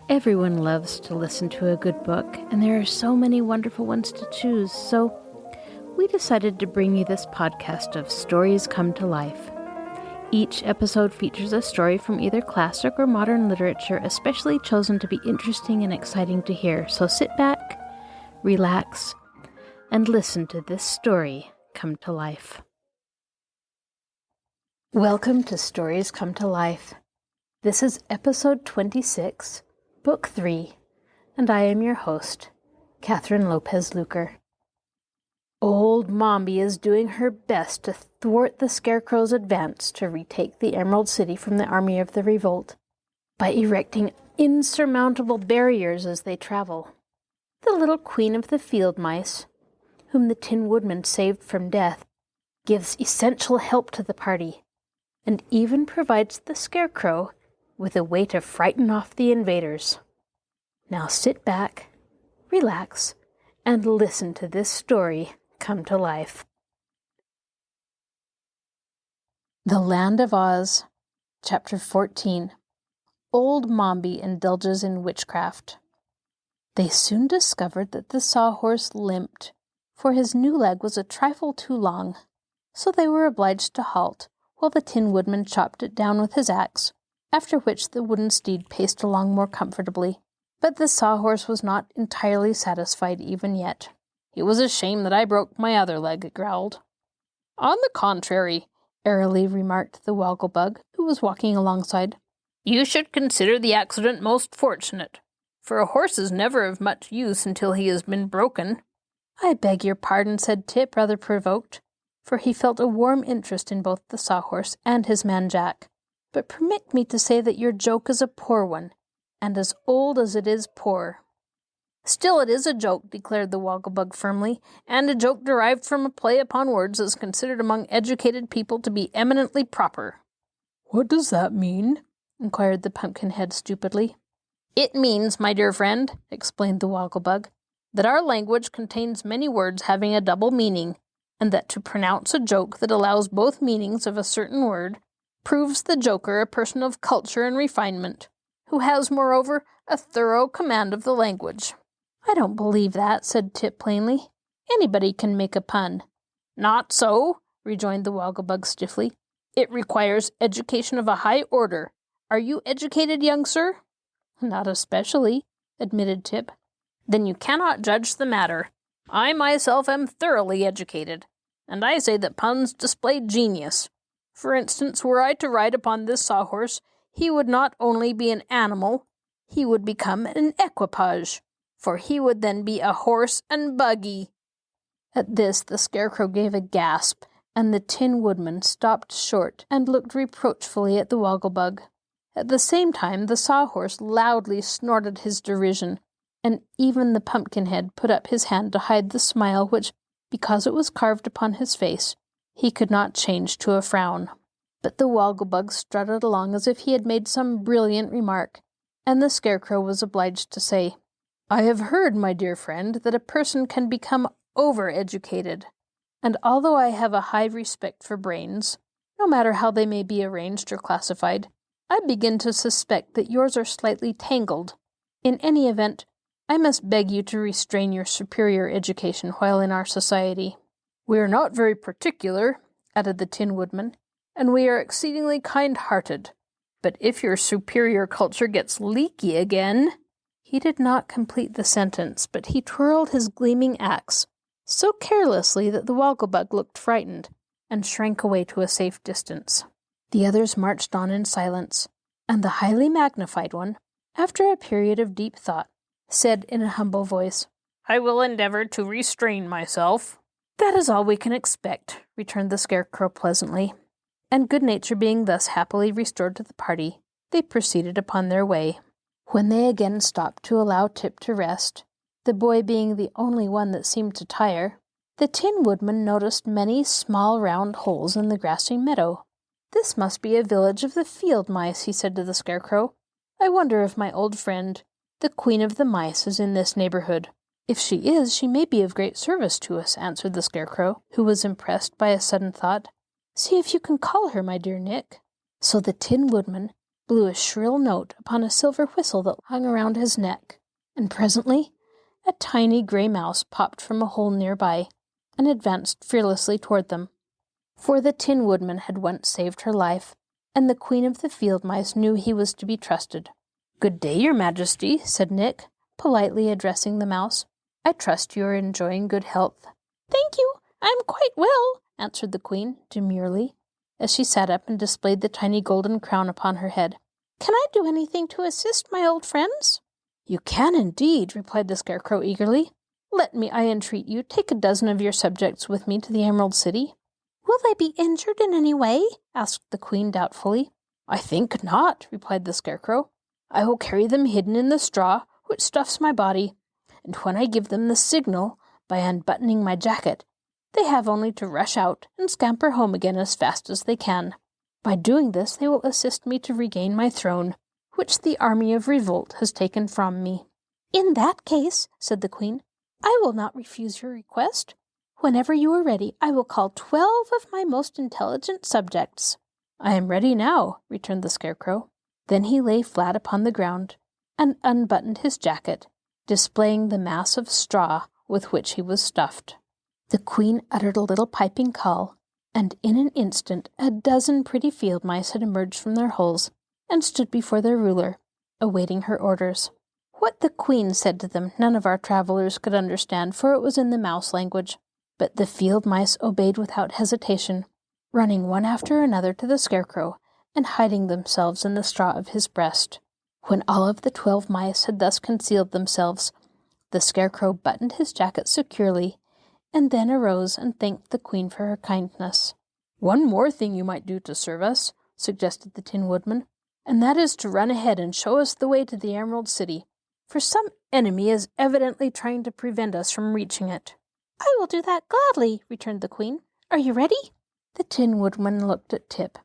Everyone loves to listen to a good book, and there are so many wonderful ones to choose, so we decided to bring you this podcast of Stories Come to Life. Each episode features a story from either classic or modern literature, especially chosen to be interesting and exciting to hear. So sit back, relax, and listen to this story come to life. Welcome to Stories Come to Life. This is episode 26, Book 3, and I am your host, Kathryn Lopez Luker. Old Mombi is doing her best to thwart the Scarecrow's advance to retake the Emerald City from the Army of the Revolt by erecting insurmountable barriers as they travel. The little queen of the field mice, whom the Tin Woodman saved from death, gives essential help to the party, and even provides the Scarecrow with a way to frighten off the invaders. Now sit back, relax, and listen to this story come to life. The Land of Oz, Chapter 14. Old Mombi indulges in witchcraft. They soon discovered that the sawhorse limped, for his new leg was a trifle too long, so they were obliged to halt while the Tin Woodman chopped it down with his axe, after which the wooden steed paced along more comfortably. But the sawhorse was not entirely satisfied even yet. "It was a shame that I broke my other leg," it growled. "On the contrary," airily remarked the Wogglebug, who was walking alongside, "you should consider the accident most fortunate, for a horse is never of much use until he has been broken." "I beg your pardon," said Tip, rather provoked, for he felt a warm interest in both the sawhorse and his man Jack. "But permit me to say that your joke is a poor one, and as old as it is poor." "Still it is a joke," declared the Wogglebug firmly, "and a joke derived from a play upon words is considered among educated people to be eminently proper." "What does that mean?" inquired the Pumpkinhead stupidly. "It means, my dear friend," explained the Wogglebug, "that our language contains many words having a double meaning, and that to pronounce a joke that allows both meanings of a certain word proves the joker a person of culture and refinement, who has, moreover, a thorough command of the language." "I don't believe that," said Tip plainly. "Anybody can make a pun." "Not so," rejoined the Wogglebug stiffly. "It requires education of a high order. Are you educated, young sir?" "Not especially," admitted Tip. "Then you cannot judge the matter. I myself am thoroughly educated, and I say that puns display genius. For instance, were I to ride upon this sawhorse, he would not only be an animal, he would become an equipage, for he would then be a horse and buggy." At this the Scarecrow gave a gasp, and the Tin Woodman stopped short and looked reproachfully at the Wogglebug. At the same time the sawhorse loudly snorted his derision, and even the Pumpkinhead put up his hand to hide the smile which, because it was carved upon his face, he could not change to a frown. But the Wogglebug strutted along as if he had made some brilliant remark, and the Scarecrow was obliged to say, "I have heard, my dear friend, that a person can become over-educated, and although I have a high respect for brains, no matter how they may be arranged or classified, I begin to suspect that yours are slightly tangled. In any event, I must beg you to restrain your superior education while in our society." "We are not very particular," added the Tin Woodman, "and we are exceedingly kind-hearted. But if your superior culture gets leaky again—" He did not complete the sentence, but he twirled his gleaming axe so carelessly that the Wogglebug looked frightened and shrank away to a safe distance. The others marched on in silence, and the highly magnified one, after a period of deep thought, said in a humble voice, "I will endeavor to restrain myself." "That is all we can expect," returned the Scarecrow pleasantly, and good nature being thus happily restored to the party, they proceeded upon their way. When they again stopped to allow Tip to rest, the boy being the only one that seemed to tire, the Tin Woodman noticed many small round holes in the grassy meadow. "This must be a village of the field mice," he said to the Scarecrow. "I wonder if my old friend, the Queen of the Mice, is in this neighborhood." "If she is, she may be of great service to us," answered the Scarecrow, who was impressed by a sudden thought. "See if you can call her, my dear Nick." So the Tin Woodman, blew a shrill note upon a silver whistle that hung around his neck, and presently a tiny gray mouse popped from a hole nearby and advanced fearlessly toward them. For the Tin Woodman had once saved her life, and the Queen of the Field Mice knew he was to be trusted. "Good day, Your Majesty," said Nick, politely addressing the mouse. "I trust you are enjoying good health." "Thank you, I am quite well," answered the Queen, demurely, as she sat up and displayed the tiny golden crown upon her head. "Can I do anything to assist my old friends?" "You can indeed," replied the Scarecrow eagerly. "Let me, I entreat you, take a dozen of your subjects with me to the Emerald City." "Will they be injured in any way?" asked the Queen doubtfully. "I think not," replied the Scarecrow. "I will carry them hidden in the straw which stuffs my body, and when I give them the signal by unbuttoning my jacket, they have only to rush out and scamper home again as fast as they can. By doing this, they will assist me to regain my throne, which the Army of Revolt has taken from me." "In that case," said the Queen, "I will not refuse your request. Whenever you are ready, I will call 12 of my most intelligent subjects." "I am ready now," returned the Scarecrow. Then he lay flat upon the ground and unbuttoned his jacket, displaying the mass of straw with which he was stuffed. The Queen uttered a little piping call, and in an instant a dozen pretty field mice had emerged from their holes and stood before their ruler, awaiting her orders. What the Queen said to them none of our travelers could understand, for it was in the mouse language, but the field mice obeyed without hesitation, running one after another to the Scarecrow and hiding themselves in the straw of his breast. When all of the 12 mice had thus concealed themselves, the Scarecrow buttoned his jacket securely, and then arose and thanked the Queen for her kindness. "One more thing you might do to serve us," suggested the Tin Woodman, "and that is to run ahead and show us the way to the Emerald City, for some enemy is evidently trying to prevent us from reaching it." "I will do that gladly," returned the Queen. "Are you ready?" The Tin Woodman looked at Tip.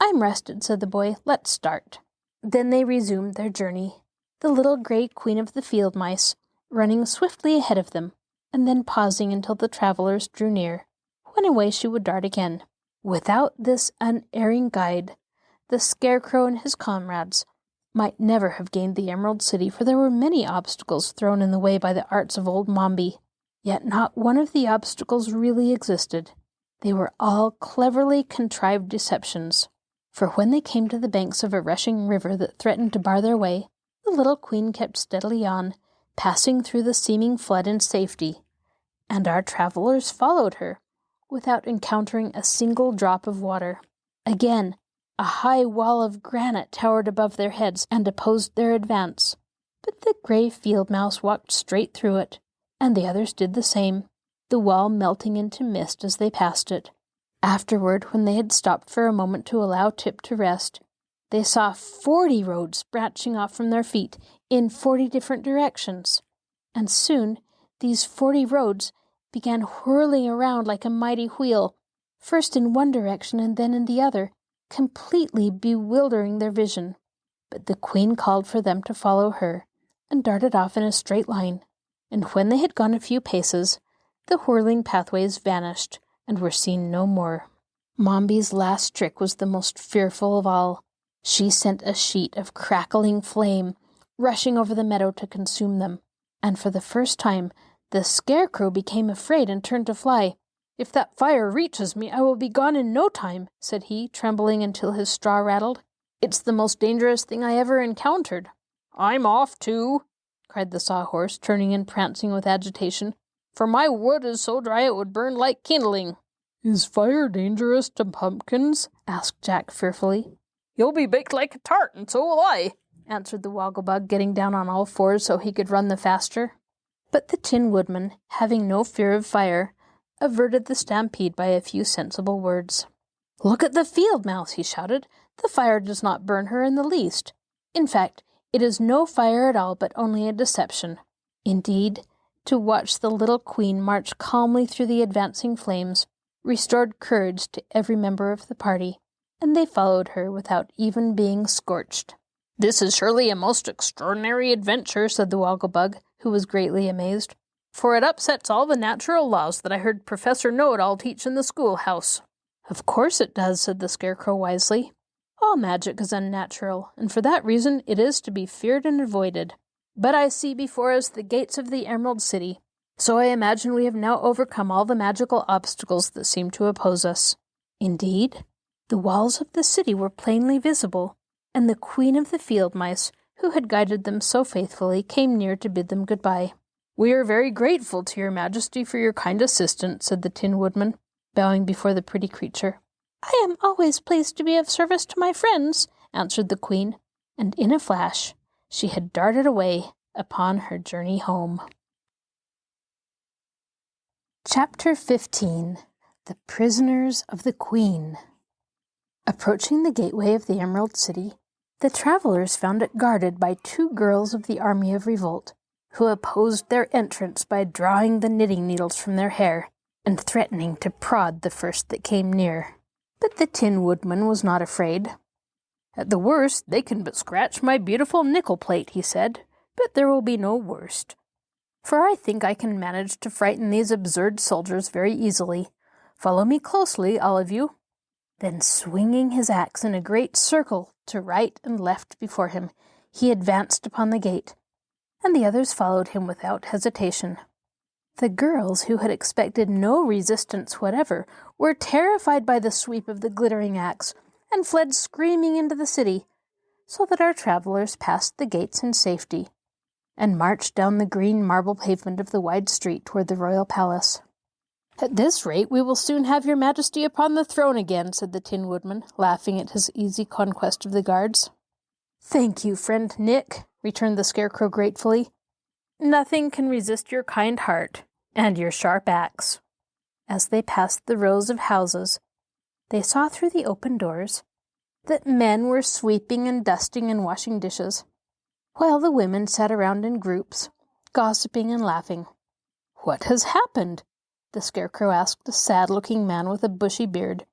"I'm rested," said the boy. "Let's start." Then they resumed their journey, the little gray Queen of the Field Mice running swiftly ahead of them, and then pausing until the travelers drew near, when away she would dart again. Without this unerring guide, the Scarecrow and his comrades might never have gained the Emerald City, for there were many obstacles thrown in the way by the arts of old Mombi. Yet not one of the obstacles really existed. They were all cleverly contrived deceptions, for when they came to the banks of a rushing river that threatened to bar their way, the little Queen kept steadily on, passing through the seeming flood in safety, and our travelers followed her, without encountering a single drop of water. Again, a high wall of granite towered above their heads and opposed their advance, but the gray field mouse walked straight through it, and the others did the same, the wall melting into mist as they passed it. Afterward, when they had stopped for a moment to allow Tip to rest, they saw 40 roads branching off from their feet in 40 different directions, and soon these 40 roads began whirling around like a mighty wheel, first in one direction and then in the other, completely bewildering their vision. But the Queen called for them to follow her, and darted off in a straight line, and when they had gone a few paces, the whirling pathways vanished and were seen no more. Mombi's last trick was the most fearful of all. She sent a sheet of crackling flame rushing over the meadow to consume them, and for the first time the Scarecrow became afraid and turned to fly. "If that fire reaches me, I will be gone in no time," said he, trembling until his straw rattled. "It's the most dangerous thing I ever encountered." "I'm off too," cried the Sawhorse, turning and prancing with agitation, "for my wood is so dry it would burn like kindling." "Is fire dangerous to pumpkins?" asked Jack fearfully. "You'll be baked like a tart, and so will I," answered the Wogglebug, getting down on all fours so he could run the faster. But the Tin Woodman, having no fear of fire, averted the stampede by a few sensible words. "Look at the field mouse," he shouted. "The fire does not burn her in the least. In fact, it is no fire at all, but only a deception." Indeed, to watch the little Queen march calmly through the advancing flames restored courage to every member of the party, and they followed her without even being scorched. "This is surely a most extraordinary adventure," said the Wogglebug, who was greatly amazed, "for it upsets all the natural laws that I heard Professor Know-it-all teach in the schoolhouse." "Of course it does," said the Scarecrow wisely. All magic is unnatural, and for that reason it is to be feared and avoided. But I see before us the gates of the Emerald City, so I imagine we have now overcome all the magical obstacles that seem to oppose us. Indeed, the walls of the city were plainly visible, and the Queen of the Field Mice, who had guided them so faithfully, came near to bid them goodbye. "We are very grateful to your Majesty for your kind assistance," said the Tin Woodman, bowing before the pretty creature. "I am always pleased to be of service to my friends," answered the Queen, and in a flash she had darted away upon her journey home. Chapter 15. The Prisoners of the Queen. Approaching the gateway of the Emerald City, the travelers found it guarded by 2 girls of the Army of Revolt, who opposed their entrance by drawing the knitting needles from their hair and threatening to prod the first that came near. But the Tin Woodman was not afraid. "At the worst, they can but scratch my beautiful nickel plate," he said, "but there will be no worst. For I think I can manage to frighten these absurd soldiers very easily. Follow me closely, all of you." Then, swinging his axe in a great circle to right and left before him, he advanced upon the gate, and the others followed him without hesitation. The girls, who had expected no resistance whatever, were terrified by the sweep of the glittering axe, and fled screaming into the city, so that our travelers passed the gates in safety, and marched down the green marble pavement of the wide street toward the royal palace. "At this rate we will soon have your Majesty upon the throne again," said the Tin Woodman, laughing at his easy conquest of the guards. "Thank you, friend Nick," returned the Scarecrow gratefully. "Nothing can resist your kind heart and your sharp axe." As they passed the rows of houses, they saw through the open doors that men were sweeping and dusting and washing dishes, while the women sat around in groups, gossiping and laughing. "What has happened?" the Scarecrow asked a sad-looking man with a bushy beard,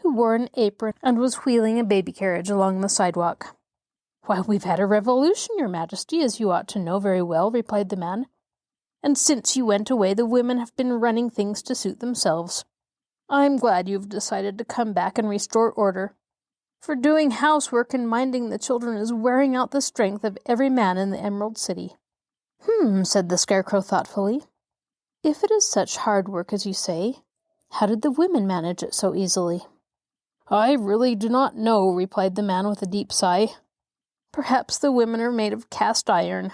who wore an apron and was wheeling a baby carriage along the sidewalk. "Why, we've had a revolution, your Majesty, as you ought to know very well," replied the man. "And since you went away, the women have been running things to suit themselves. I'm glad you've decided to come back and restore order, for doing housework and minding the children is wearing out the strength of every man in the Emerald City." Said the Scarecrow thoughtfully. "If it is such hard work as you say, how did the women manage it so easily?" "I really do not know," replied the man with a deep sigh. "Perhaps the women are made of cast iron."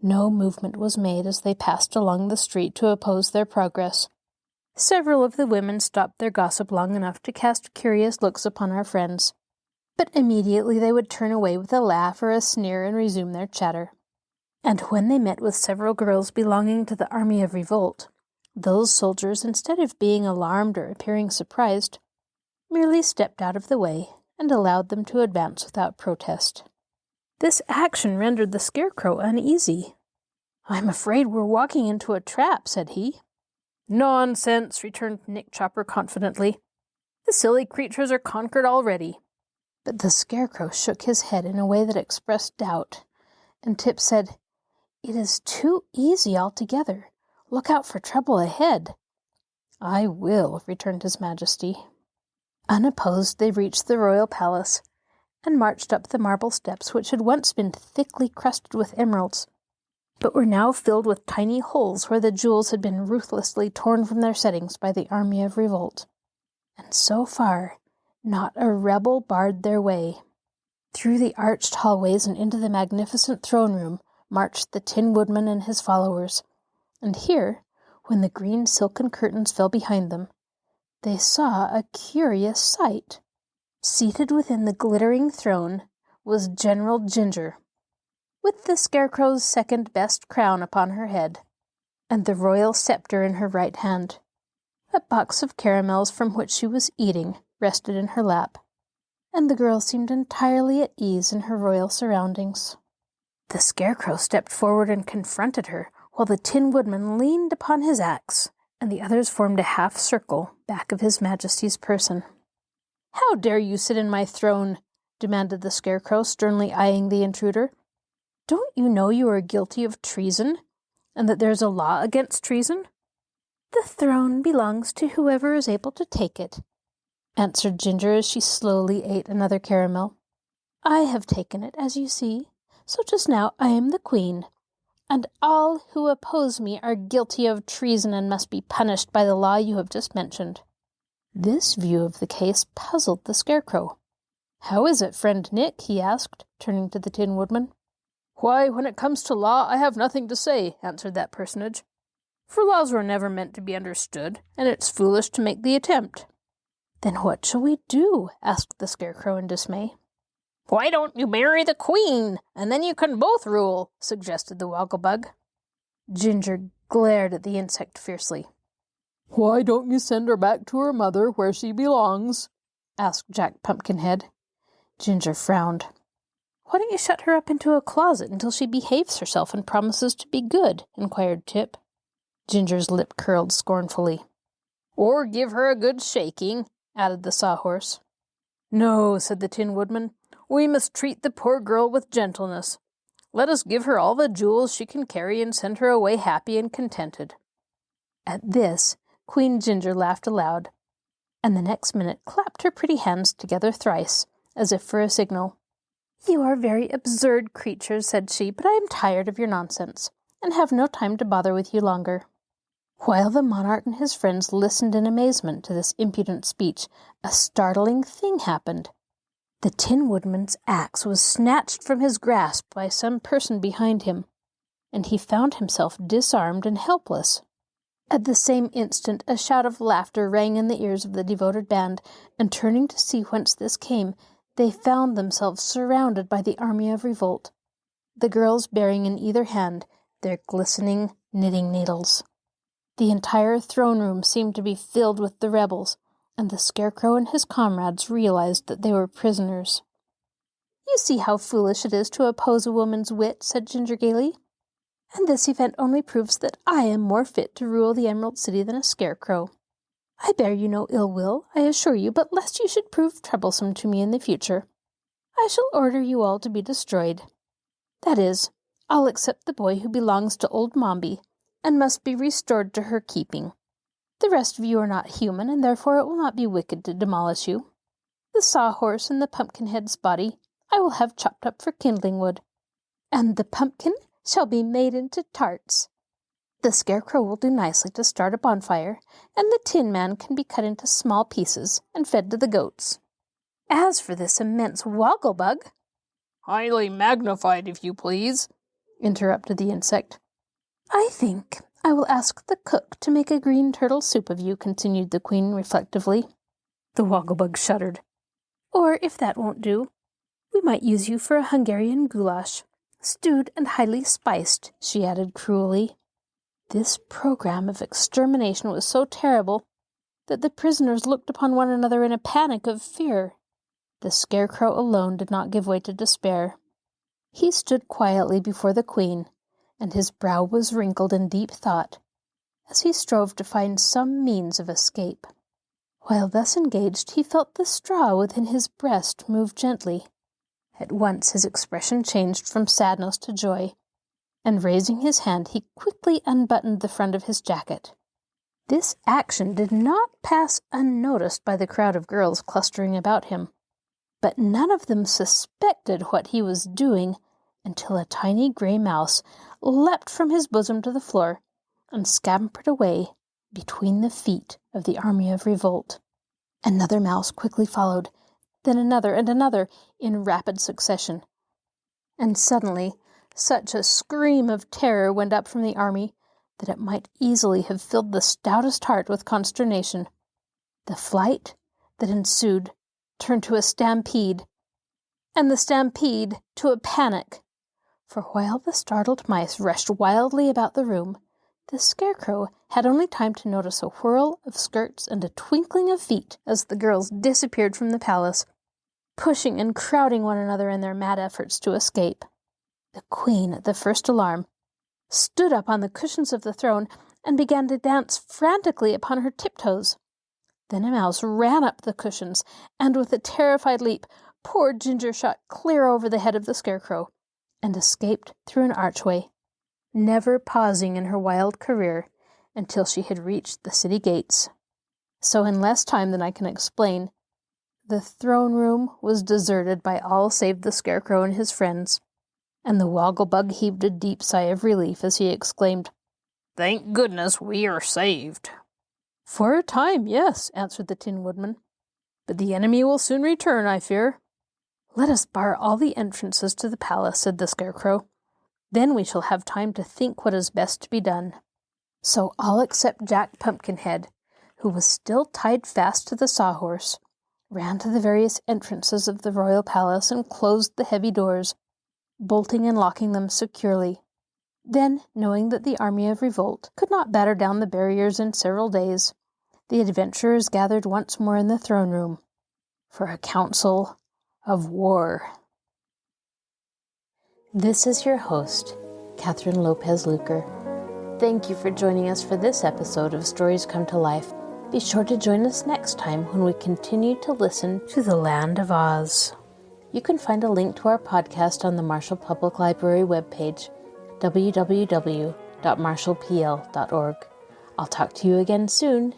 No movement was made as they passed along the street to oppose their progress. Several of the women stopped their gossip long enough to cast curious looks upon our friends, but immediately they would turn away with a laugh or a sneer and resume their chatter. And when they met with several girls belonging to the Army of Revolt, those soldiers, instead of being alarmed or appearing surprised, merely stepped out of the way and allowed them to advance without protest. This action rendered the Scarecrow uneasy. "I'm afraid we're walking into a trap," said he. "Nonsense," returned Nick Chopper confidently. "The silly creatures are conquered already." But the Scarecrow shook his head in a way that expressed doubt, and Tip said, "It is too easy altogether. Look out for trouble ahead." "I will," returned His Majesty. Unopposed, they reached the royal palace and marched up the marble steps which had once been thickly crusted with emeralds, but were now filled with tiny holes where the jewels had been ruthlessly torn from their settings by the Army of Revolt. And so far, not a rebel barred their way. Through the arched hallways and into the magnificent throne room marched the Tin Woodman and his followers, and here, when the green silken curtains fell behind them, they saw a curious sight. Seated within the glittering throne was General Ginger, with the Scarecrow's second-best crown upon her head, and the royal scepter in her right hand. A box of caramels from which she was eating rested in her lap, and the girl seemed entirely at ease in her royal surroundings. The Scarecrow stepped forward and confronted her, while the Tin Woodman leaned upon his axe, and the others formed a half-circle back of His Majesty's person. "How dare you sit in my throne?" demanded the Scarecrow, sternly eyeing the intruder. "Don't you know you are guilty of treason, and that there is a law against treason? The throne belongs to whoever is able to take it, answered Ginger as she slowly ate another caramel. "I have taken it, as you see, so just now I am the queen, and all who oppose me are guilty of treason and must be punished by the law you have just mentioned." This view of the case puzzled the Scarecrow. "How is it, friend Nick?" he asked, turning to the Tin Woodman. "Why, when it comes to law, I have nothing to say," answered that personage. "For laws were never meant to be understood, and it's foolish to make the attempt." "Then what shall we do?" asked the Scarecrow in dismay. "Why don't you marry the queen, and then you can both rule?" suggested the Wogglebug. Ginger glared at the insect fiercely. "Why don't you send her back to her mother where she belongs?" asked Jack Pumpkinhead. Ginger frowned. "Why don't you shut her up into a closet until she behaves herself and promises to be good?" inquired Tip. Ginger's lip curled scornfully. "Or give her a good shaking," added the Sawhorse. "No," said the Tin Woodman. "We must treat the poor girl with gentleness. Let us give her all the jewels she can carry and send her away happy and contented." At this, Queen Ginger laughed aloud, and the next minute clapped her pretty hands together thrice, as if for a signal. "You are very absurd creatures," said she, "but I am tired of your nonsense, and have no time to bother with you longer." While the monarch and his friends listened in amazement to this impudent speech, a startling thing happened. The Tin Woodman's axe was snatched from his grasp by some person behind him, and he found himself disarmed and helpless. At the same instant, a shout of laughter rang in the ears of the devoted band, and turning to see whence this came, they found themselves surrounded by the Army of Revolt, the girls bearing in either hand their glistening knitting needles. The entire throne room seemed to be filled with the rebels, and the Scarecrow and his comrades realized that they were prisoners. "You see how foolish it is to oppose a woman's wit," said Ginger gaily. "And this event only proves that I am more fit to rule the Emerald City than a Scarecrow. I bear you no ill will, I assure you, but lest you should prove troublesome to me in the future, I shall order you all to be destroyed. That is, I'll accept the boy who belongs to old Mombi, and must be restored to her keeping. The rest of you are not human, and therefore it will not be wicked to demolish you. The Sawhorse and the Pumpkinhead's body I will have chopped up for kindling wood, and the pumpkin shall be made into tarts. The Scarecrow will do nicely to start a bonfire, and the Tin Man can be cut into small pieces and fed to the goats. As for this immense Wogglebug—" "Highly magnified, if you please," interrupted the insect. "I think I will ask the cook to make a green turtle soup of you," continued the Queen reflectively. The Wogglebug shuddered. "Or, if that won't do, we might use you for a Hungarian goulash, stewed and highly spiced," she added cruelly. This program of extermination was so terrible that the prisoners looked upon one another in a panic of fear. The Scarecrow alone did not give way to despair. He stood quietly before the Queen, and his brow was wrinkled in deep thought, as he strove to find some means of escape. While thus engaged, he felt the straw within his breast move gently. At once his expression changed from sadness to joy, and raising his hand, he quickly unbuttoned the front of his jacket. This action did not pass unnoticed by the crowd of girls clustering about him, but none of them suspected what he was doing until a tiny gray mouse leapt from his bosom to the floor and scampered away between the feet of the Army of Revolt. Another mouse quickly followed, then another and another in rapid succession. And suddenly such a scream of terror went up from the army that it might easily have filled the stoutest heart with consternation. The flight that ensued turned to a stampede, and the stampede to a panic. For while the startled mice rushed wildly about the room, the Scarecrow had only time to notice a whirl of skirts and a twinkling of feet as the girls disappeared from the palace, pushing and crowding one another in their mad efforts to escape. The Queen, at the first alarm, stood up on the cushions of the throne and began to dance frantically upon her tiptoes. Then a mouse ran up the cushions, and with a terrified leap, poor Ginger shot clear over the head of the Scarecrow, and escaped through an archway, never pausing in her wild career until she had reached the city gates. So in less time than I can explain, The throne room was deserted by all save the Scarecrow and his friends, and the Wogglebug heaved a deep sigh of relief as he exclaimed, "Thank goodness we are saved." "For a time, yes," answered the Tin Woodman. "But the enemy will soon return, I fear." "Let us bar all the entrances to the palace," said the Scarecrow. "Then we shall have time to think what is best to be done." So all except Jack Pumpkinhead, who was still tied fast to the sawhorse, ran to the various entrances of the royal palace and closed the heavy doors, bolting and locking them securely. Then, knowing that the Army of Revolt could not batter down the barriers in several days, the adventurers gathered once more in the throne room for a council of war. This is your host, Kathryn Lopez Luker. Thank you for joining us for this episode of Stories Come to Life. Be sure to join us next time when we continue to listen to the Land of Oz. You can find a link to our podcast on the Marshall Public Library webpage, www.marshallpl.org. I'll talk to you again soon.